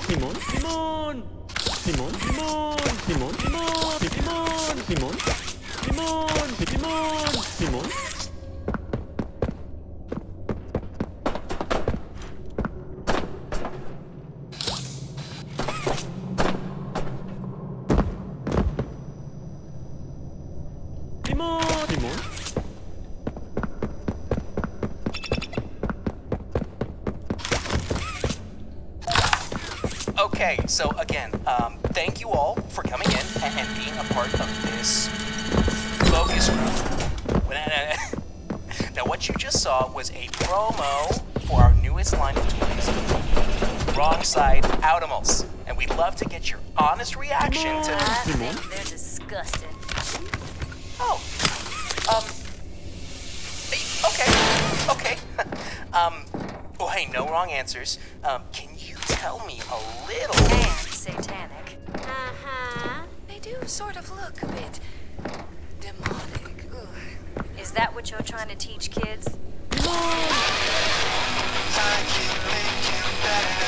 Limon, Limon, Limon, Limon, Limon, Limon, Limon, Limon, Limon, Limon. Limon, Limon. Okay, so again, thank you all for coming in and being a part of this focus group. Now, what you just saw was a promo for our newest line of toys, Wrong Side Outimals. And we'd love to get your honest reaction to... I think they're disgusting. Oh, okay. Oh, hey, no wrong answers. Can you tell me a little... And satanic. Uh-huh. They do sort of look a bit demonic. Ugh. Is that what you're trying to teach kids? I can make you better.